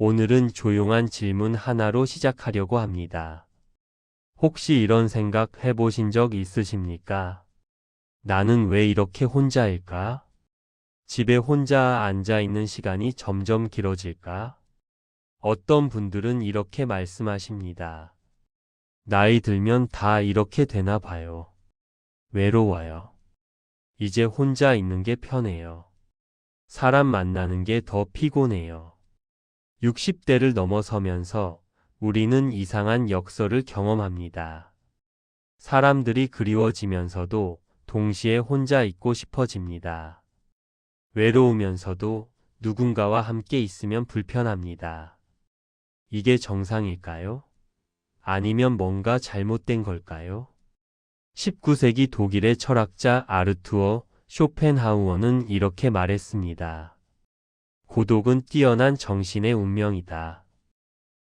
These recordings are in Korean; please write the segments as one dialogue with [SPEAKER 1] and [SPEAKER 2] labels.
[SPEAKER 1] 오늘은 조용한 질문 하나로 시작하려고 합니다. 혹시 이런 생각 해보신 적 있으십니까? 나는 왜 이렇게 혼자일까? 집에 혼자 앉아 있는 시간이 점점 길어질까? 어떤 분들은 이렇게 말씀하십니다. 나이 들면 다 이렇게 되나 봐요. 외로워요. 이제 혼자 있는 게 편해요. 사람 만나는 게 더 피곤해요. 60대를 넘어서면서 우리는 이상한 역설을 경험합니다. 사람들이 그리워지면서도 동시에 혼자 있고 싶어집니다. 외로우면서도 누군가와 함께 있으면 불편합니다. 이게 정상일까요? 아니면 뭔가 잘못된 걸까요? 19세기 독일의 철학자 아르투어 쇼펜하우어는 이렇게 말했습니다. 고독은 뛰어난 정신의 운명이다.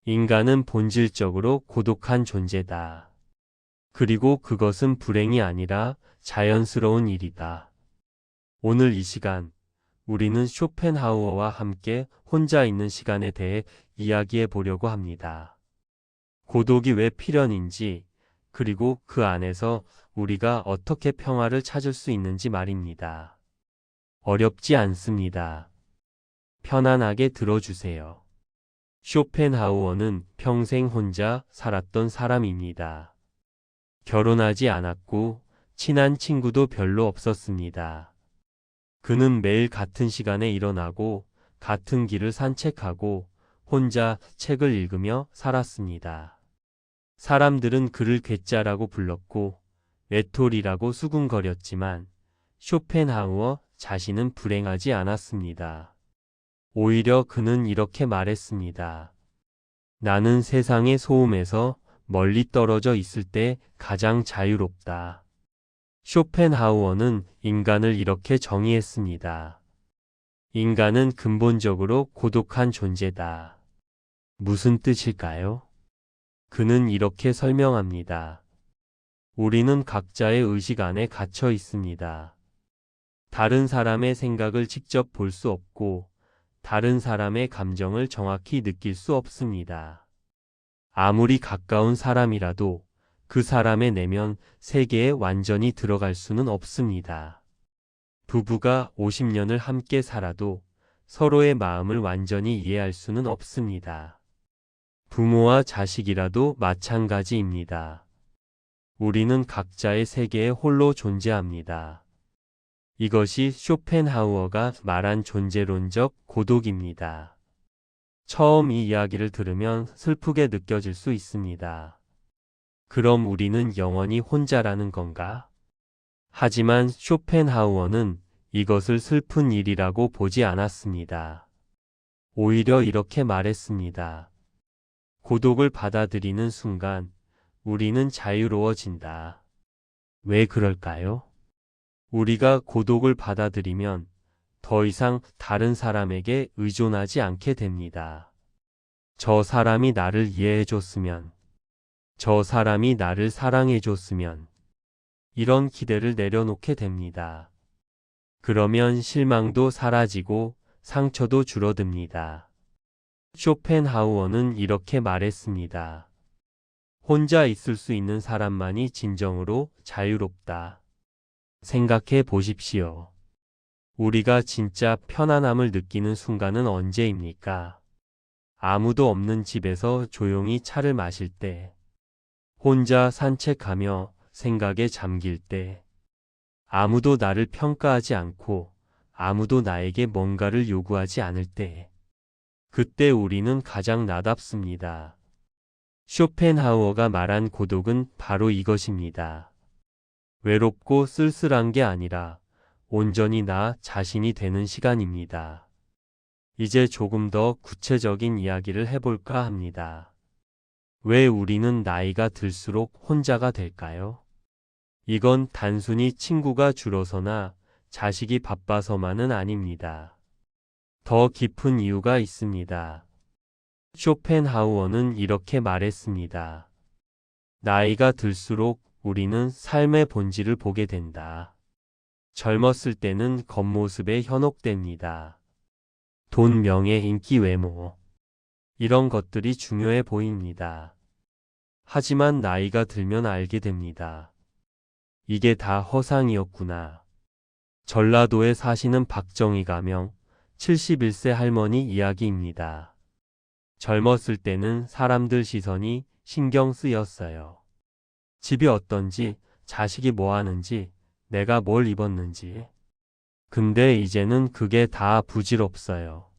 [SPEAKER 1] 인간은 본질적으로 고독한 존재다. 그리고 그것은 불행이 아니라 자연스러운 일이다. 오늘 이 시간, 우리는 쇼펜하우어와 함께 혼자 있는 시간에 대해 이야기해 보려고 합니다. 고독이 왜 필연인지, 그리고 그 안에서 우리가 어떻게 평화를 찾을 수 있는지 말입니다. 어렵지 않습니다. 편안하게 들어주세요. 쇼펜하우어는 평생 혼자 살았던 사람입니다. 결혼하지 않았고 친한 친구도 별로 없었습니다. 그는 매일 같은 시간에 일어나고 같은 길을 산책하고 혼자 책을 읽으며 살았습니다. 사람들은 그를 괴짜라고 불렀고 외톨이라고 수군거렸지만 쇼펜하우어 자신은 불행하지 않았습니다. 오히려 그는 이렇게 말했습니다. 나는 세상의 소음에서 멀리 떨어져 있을 때 가장 자유롭다. 쇼펜하우어는 인간을 이렇게 정의했습니다. 인간은 근본적으로 고독한 존재다. 무슨 뜻일까요? 그는 이렇게 설명합니다. 우리는 각자의 의식 안에 갇혀 있습니다. 다른 사람의 생각을 직접 볼 수 없고 다른 사람의 감정을 정확히 느낄 수 없습니다. 아무리 가까운 사람이라도 그 사람의 내면 세계에 완전히 들어갈 수는 없습니다. 부부가 50년을 함께 살아도 서로의 마음을 완전히 이해할 수는 없습니다. 부모와 자식이라도 마찬가지입니다. 우리는 각자의 세계에 홀로 존재합니다. 이것이 쇼펜하우어가 말한 존재론적 고독입니다. 처음 이 이야기를 들으면 슬프게 느껴질 수 있습니다. 그럼 우리는 영원히 혼자라는 건가? 하지만 쇼펜하우어는 이것을 슬픈 일이라고 보지 않았습니다. 오히려 이렇게 말했습니다. 고독을 받아들이는 순간 우리는 자유로워진다. 왜 그럴까요? 우리가 고독을 받아들이면 더 이상 다른 사람에게 의존하지 않게 됩니다. 저 사람이 나를 이해해줬으면, 저 사람이 나를 사랑해줬으면, 이런 기대를 내려놓게 됩니다. 그러면 실망도 사라지고 상처도 줄어듭니다. 쇼펜하우어는 이렇게 말했습니다. 혼자 있을 수 있는 사람만이 진정으로 자유롭다. 생각해 보십시오. 우리가 진짜 편안함을 느끼는 순간은 언제입니까? 아무도 없는 집에서 조용히 차를 마실 때, 혼자 산책하며 생각에 잠길 때, 아무도 나를 평가하지 않고 아무도 나에게 뭔가를 요구하지 않을 때, 그때 우리는 가장 나답습니다. 쇼펜하우어가 말한 고독은 바로 이것입니다. 외롭고 쓸쓸한 게 아니라 온전히 나 자신이 되는 시간입니다. 이제 조금 더 구체적인 이야기를 해볼까 합니다. 왜 우리는 나이가 들수록 혼자가 될까요? 이건 단순히 친구가 줄어서나 자식이 바빠서만은 아닙니다. 더 깊은 이유가 있습니다. 쇼펜하우어는 이렇게 말했습니다. 나이가 들수록 우리는 삶의 본질을 보게 된다. 젊었을 때는 겉모습에 현혹됩니다. 돈, 명예, 인기, 외모. 이런 것들이 중요해 보입니다. 하지만 나이가 들면 알게 됩니다. 이게 다 허상이었구나. 전라도에 사시는 박정희 가명 71세 할머니 이야기입니다. 젊었을 때는 사람들 시선이 신경 쓰였어요. 집이 어떤지, 자식이 뭐 하는지, 내가 뭘 입었는지. 근데 이제는 그게 다 부질없어요.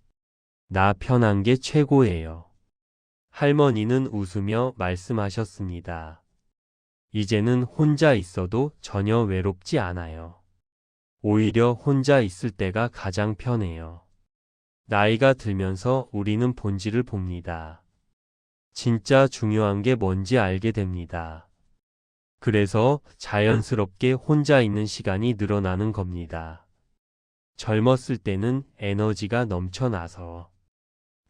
[SPEAKER 1] 나 편한 게 최고예요. 할머니는 웃으며 말씀하셨습니다. 이제는 혼자 있어도 전혀 외롭지 않아요. 오히려 혼자 있을 때가 가장 편해요. 나이가 들면서 우리는 본질을 봅니다. 진짜 중요한 게 뭔지 알게 됩니다. 그래서 자연스럽게 혼자 있는 시간이 늘어나는 겁니다. 젊었을 때는 에너지가 넘쳐나서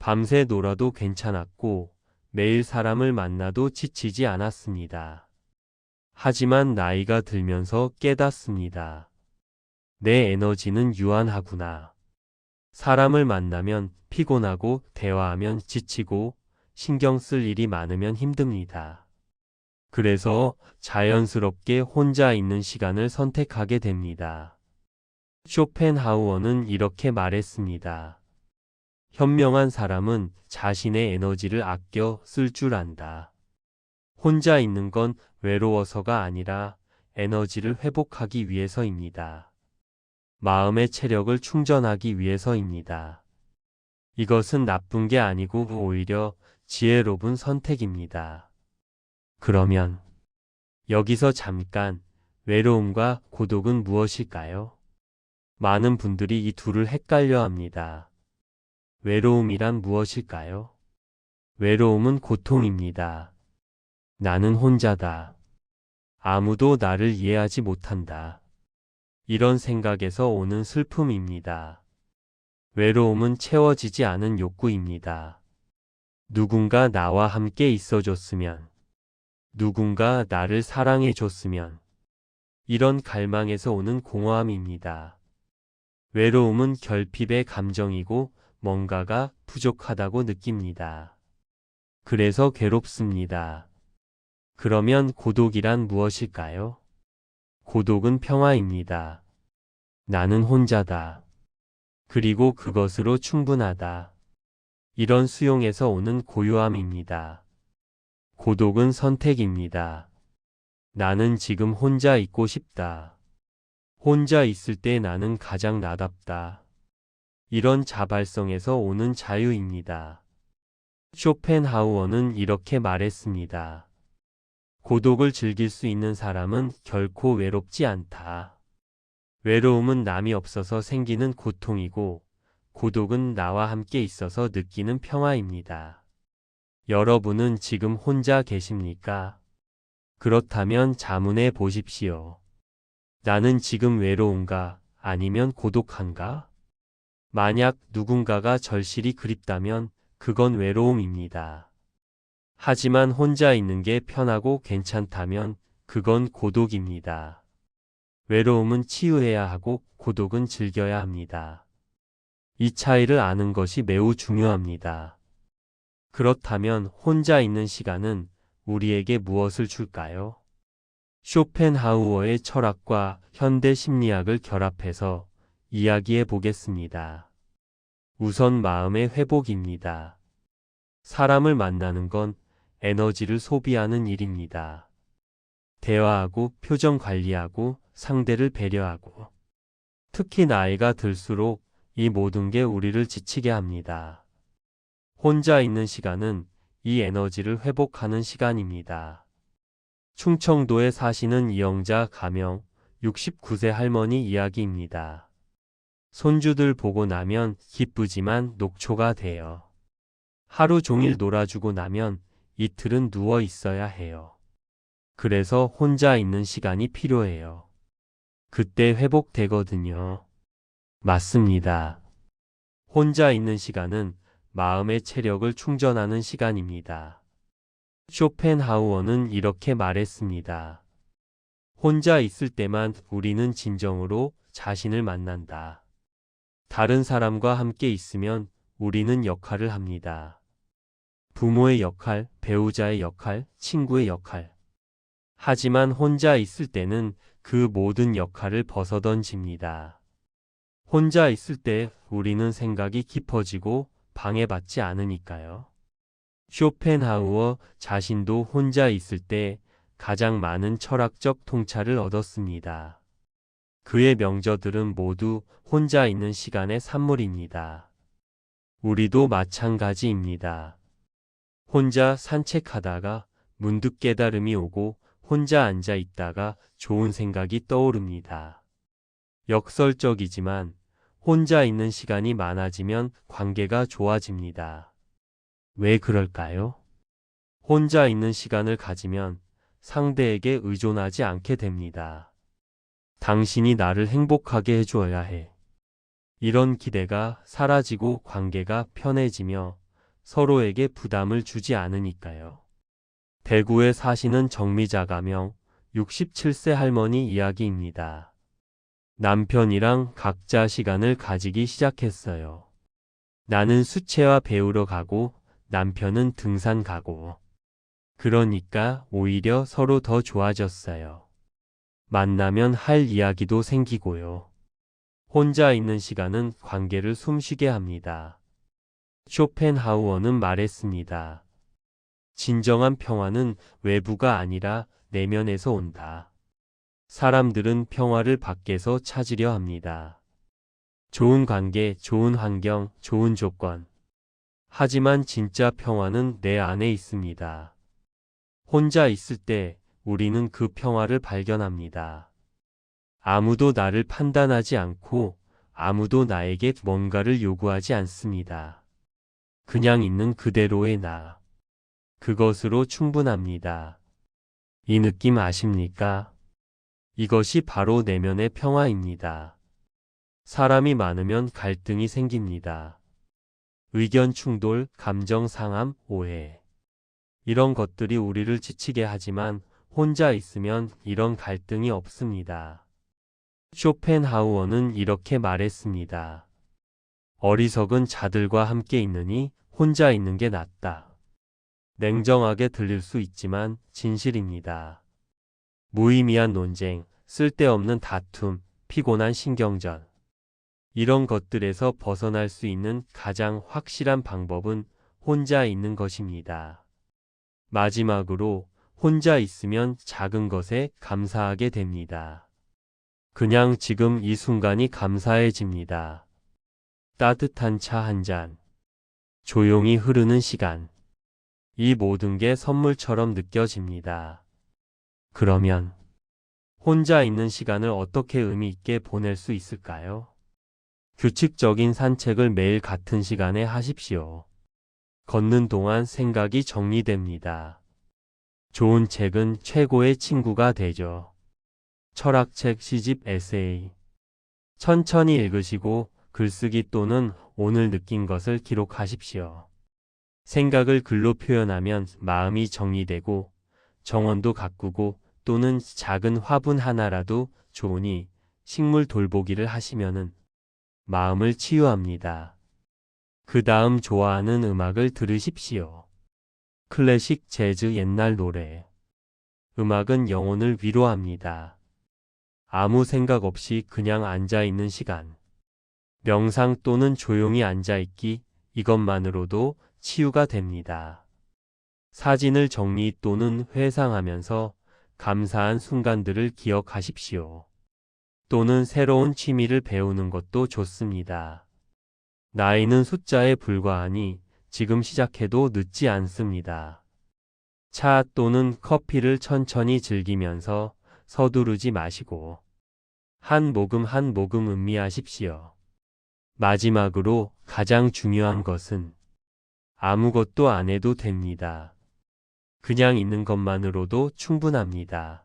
[SPEAKER 1] 밤새 놀아도 괜찮았고 매일 사람을 만나도 지치지 않았습니다. 하지만 나이가 들면서 깨닫습니다. 내 에너지는 유한하구나. 사람을 만나면 피곤하고 대화하면 지치고 신경 쓸 일이 많으면 힘듭니다. 그래서 자연스럽게 혼자 있는 시간을 선택하게 됩니다. 쇼펜하우어는 이렇게 말했습니다. 현명한 사람은 자신의 에너지를 아껴 쓸 줄 안다. 혼자 있는 건 외로워서가 아니라 에너지를 회복하기 위해서입니다. 마음의 체력을 충전하기 위해서입니다. 이것은 나쁜 게 아니고 오히려 지혜로운 선택입니다. 그러면 여기서 잠깐 외로움과 고독은 무엇일까요? 많은 분들이 이 둘을 헷갈려 합니다. 외로움이란 무엇일까요? 외로움은 고통입니다. 나는 혼자다. 아무도 나를 이해하지 못한다. 이런 생각에서 오는 슬픔입니다. 외로움은 채워지지 않은 욕구입니다. 누군가 나와 함께 있어줬으면, 누군가 나를 사랑해줬으면, 이런 갈망에서 오는 공허함입니다. 외로움은 결핍의 감정이고 뭔가가 부족하다고 느낍니다. 그래서 괴롭습니다. 그러면 고독이란 무엇일까요? 고독은 평화입니다. 나는 혼자다. 그리고 그것으로 충분하다. 이런 수용에서 오는 고요함입니다. 고독은 선택입니다. 나는 지금 혼자 있고 싶다. 혼자 있을 때 나는 가장 나답다. 이런 자발성에서 오는 자유입니다. 쇼펜하우어는 이렇게 말했습니다. 고독을 즐길 수 있는 사람은 결코 외롭지 않다. 외로움은 남이 없어서 생기는 고통이고, 고독은 나와 함께 있어서 느끼는 평화입니다. 여러분은 지금 혼자 계십니까? 그렇다면 자문해 보십시오. 나는 지금 외로운가 아니면 고독한가? 만약 누군가가 절실히 그립다면 그건 외로움입니다. 하지만 혼자 있는 게 편하고 괜찮다면 그건 고독입니다. 외로움은 치유해야 하고 고독은 즐겨야 합니다. 이 차이를 아는 것이 매우 중요합니다. 그렇다면 혼자 있는 시간은 우리에게 무엇을 줄까요? 쇼펜하우어의 철학과 현대 심리학을 결합해서 이야기해 보겠습니다. 우선 마음의 회복입니다. 사람을 만나는 건 에너지를 소비하는 일입니다. 대화하고 표정 관리하고 상대를 배려하고 특히 나이가 들수록 이 모든 게 우리를 지치게 합니다. 혼자 있는 시간은 이 에너지를 회복하는 시간입니다. 충청도에 사시는 이영자 가명 69세 할머니 이야기입니다. 손주들 보고 나면 기쁘지만 녹초가 돼요. 하루 종일 놀아주고 나면 이틀은 누워 있어야 해요. 그래서 혼자 있는 시간이 필요해요. 그때 회복되거든요. 맞습니다. 혼자 있는 시간은 마음의 체력을 충전하는 시간입니다. 쇼펜하우어는 이렇게 말했습니다. 혼자 있을 때만 우리는 진정으로 자신을 만난다. 다른 사람과 함께 있으면 우리는 역할을 합니다. 부모의 역할, 배우자의 역할, 친구의 역할. 하지만 혼자 있을 때는 그 모든 역할을 벗어던집니다. 혼자 있을 때 우리는 생각이 깊어지고 방해받지 않으니까요. 쇼펜하우어 자신도 혼자 있을 때 가장 많은 철학적 통찰을 얻었습니다. 그의 명저들은 모두 혼자 있는 시간의 산물입니다. 우리도 마찬가지입니다. 혼자 산책하다가 문득 깨달음이 오고 혼자 앉아 있다가 좋은 생각이 떠오릅니다. 역설적이지만 혼자 있는 시간이 많아지면 관계가 좋아집니다. 왜 그럴까요? 혼자 있는 시간을 가지면 상대에게 의존하지 않게 됩니다. 당신이 나를 행복하게 해줘야 해. 이런 기대가 사라지고 관계가 편해지며 서로에게 부담을 주지 않으니까요. 대구에 사시는 정미자 가명 67세 할머니 이야기입니다. 남편이랑 각자 시간을 가지기 시작했어요. 나는 수채화 배우러 가고 남편은 등산 가고. 그러니까 오히려 서로 더 좋아졌어요. 만나면 할 이야기도 생기고요. 혼자 있는 시간은 관계를 숨쉬게 합니다. 쇼펜하우어는 말했습니다. 진정한 평화는 외부가 아니라 내면에서 온다. 사람들은 평화를 밖에서 찾으려 합니다. 좋은 관계, 좋은 환경, 좋은 조건. 하지만 진짜 평화는 내 안에 있습니다. 혼자 있을 때 우리는 그 평화를 발견합니다. 아무도 나를 판단하지 않고 아무도 나에게 뭔가를 요구하지 않습니다. 그냥 있는 그대로의 나. 그것으로 충분합니다. 이 느낌 아십니까? 이것이 바로 내면의 평화입니다. 사람이 많으면 갈등이 생깁니다. 의견 충돌, 감정 상함, 오해. 이런 것들이 우리를 지치게 하지만 혼자 있으면 이런 갈등이 없습니다. 쇼펜하우어는 이렇게 말했습니다. 어리석은 자들과 함께 있느니 혼자 있는 게 낫다. 냉정하게 들릴 수 있지만 진실입니다. 무의미한 논쟁, 쓸데없는 다툼, 피곤한 신경전. 이런 것들에서 벗어날 수 있는 가장 확실한 방법은 혼자 있는 것입니다. 마지막으로 혼자 있으면 작은 것에 감사하게 됩니다. 그냥 지금 이 순간이 감사해집니다. 따뜻한 차 한 잔. 조용히 흐르는 시간. 이 모든 게 선물처럼 느껴집니다. 그러면 혼자 있는 시간을 어떻게 의미 있게 보낼 수 있을까요? 규칙적인 산책을 매일 같은 시간에 하십시오. 걷는 동안 생각이 정리됩니다. 좋은 책은 최고의 친구가 되죠. 철학책, 시집, 에세이. 천천히 읽으시고 글쓰기 또는 오늘 느낀 것을 기록하십시오. 생각을 글로 표현하면 마음이 정리되고 정원도 가꾸고 또는 작은 화분 하나라도 좋으니 식물 돌보기를 하시면은 마음을 치유합니다. 그 다음 좋아하는 음악을 들으십시오. 클래식, 재즈, 옛날 노래. 음악은 영혼을 위로합니다. 아무 생각 없이 그냥 앉아있는 시간. 명상 또는 조용히 앉아있기, 이것만으로도 치유가 됩니다. 사진을 정리 또는 회상하면서 감사한 순간들을 기억하십시오. 또는 새로운 취미를 배우는 것도 좋습니다. 나이는 숫자에 불과하니 지금 시작해도 늦지 않습니다. 차 또는 커피를 천천히 즐기면서 서두르지 마시고 한 모금 한 모금 음미하십시오. 마지막으로 가장 중요한 것은 아무것도 안 해도 됩니다. 그냥 있는 것만으로도 충분합니다.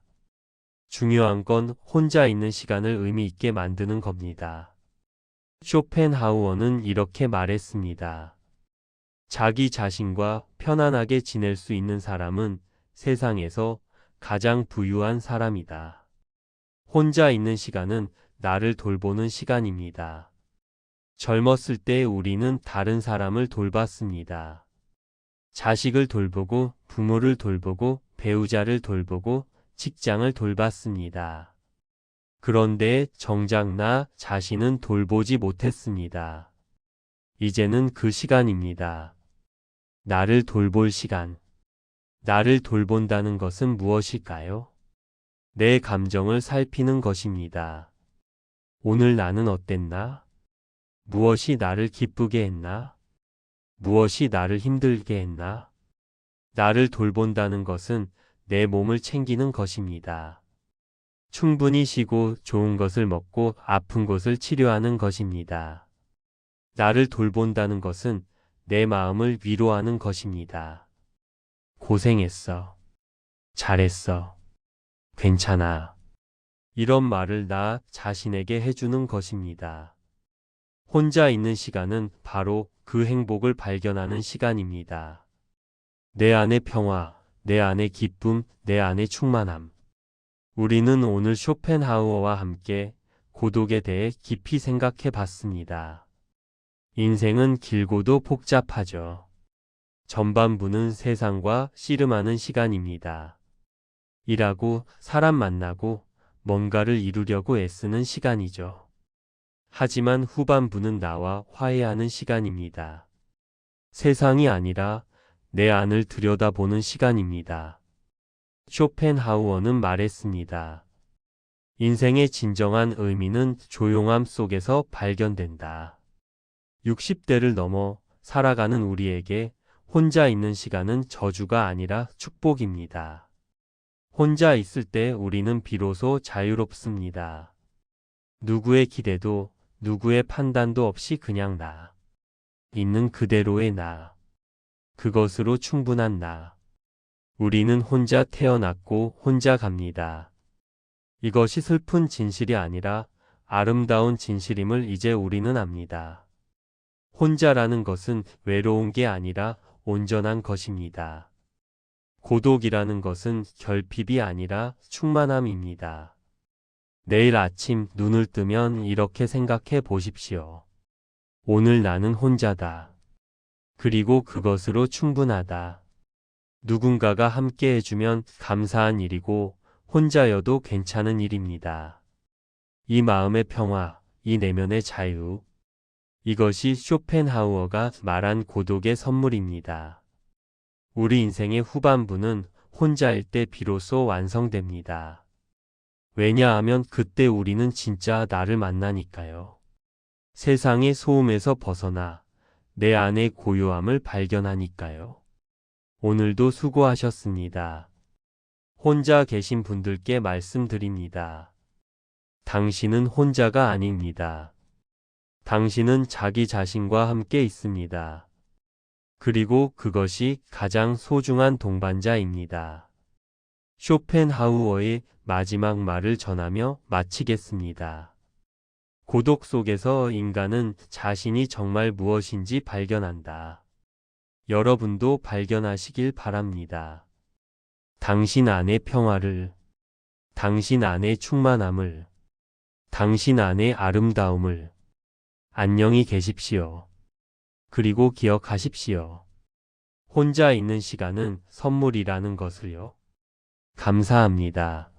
[SPEAKER 1] 중요한 건 혼자 있는 시간을 의미 있게 만드는 겁니다. 쇼펜하우어는 이렇게 말했습니다. 자기 자신과 편안하게 지낼 수 있는 사람은 세상에서 가장 부유한 사람이다. 혼자 있는 시간은 나를 돌보는 시간입니다. 젊었을 때 우리는 다른 사람을 돌봤습니다. 자식을 돌보고 부모를 돌보고 배우자를 돌보고 직장을 돌봤습니다. 그런데 정작 나 자신은 돌보지 못했습니다. 이제는 그 시간입니다. 나를 돌볼 시간. 나를 돌본다는 것은 무엇일까요? 내 감정을 살피는 것입니다. 오늘 나는 어땠나? 무엇이 나를 기쁘게 했나? 무엇이 나를 힘들게 했나? 나를 돌본다는 것은 내 몸을 챙기는 것입니다. 충분히 쉬고 좋은 것을 먹고 아픈 곳을 치료하는 것입니다. 나를 돌본다는 것은 내 마음을 위로하는 것입니다. 고생했어. 잘했어. 괜찮아. 이런 말을 나 자신에게 해주는 것입니다. 혼자 있는 시간은 바로 그 행복을 발견하는 시간입니다. 내 안의 평화, 내 안의 기쁨, 내 안의 충만함. 우리는 오늘 쇼펜하우어와 함께 고독에 대해 깊이 생각해 봤습니다. 인생은 길고도 복잡하죠. 전반부는 세상과 씨름하는 시간입니다. 일하고 사람 만나고 뭔가를 이루려고 애쓰는 시간이죠. 하지만 후반부는 나와 화해하는 시간입니다. 세상이 아니라 내 안을 들여다보는 시간입니다. 쇼펜하우어는 말했습니다. 인생의 진정한 의미는 조용함 속에서 발견된다. 60대를 넘어 살아가는 우리에게 혼자 있는 시간은 저주가 아니라 축복입니다. 혼자 있을 때 우리는 비로소 자유롭습니다. 누구의 기대도 누구의 판단도 없이 그냥 나. 있는 그대로의 나. 그것으로 충분한 나. 우리는 혼자 태어났고 혼자 갑니다. 이것이 슬픈 진실이 아니라 아름다운 진실임을 이제 우리는 압니다. 혼자라는 것은 외로운 게 아니라 온전한 것입니다. 고독이라는 것은 결핍이 아니라 충만함입니다. 내일 아침 눈을 뜨면 이렇게 생각해 보십시오. 오늘 나는 혼자다. 그리고 그것으로 충분하다. 누군가가 함께 해주면 감사한 일이고 혼자여도 괜찮은 일입니다. 이 마음의 평화, 이 내면의 자유. 이것이 쇼펜하우어가 말한 고독의 선물입니다. 우리 인생의 후반부는 혼자일 때 비로소 완성됩니다. 왜냐하면 그때 우리는 진짜 나를 만나니까요. 세상의 소음에서 벗어나 내 안의 고요함을 발견하니까요. 오늘도 수고하셨습니다. 혼자 계신 분들께 말씀드립니다. 당신은 혼자가 아닙니다. 당신은 자기 자신과 함께 있습니다. 그리고 그것이 가장 소중한 동반자입니다. 쇼펜하우어의 마지막 말을 전하며 마치겠습니다. 고독 속에서 인간은 자신이 정말 무엇인지 발견한다. 여러분도 발견하시길 바랍니다. 당신 안의 평화를, 당신 안의 충만함을, 당신 안의 아름다움을. 안녕히 계십시오. 그리고 기억하십시오. 혼자 있는 시간은 선물이라는 것을요. 감사합니다.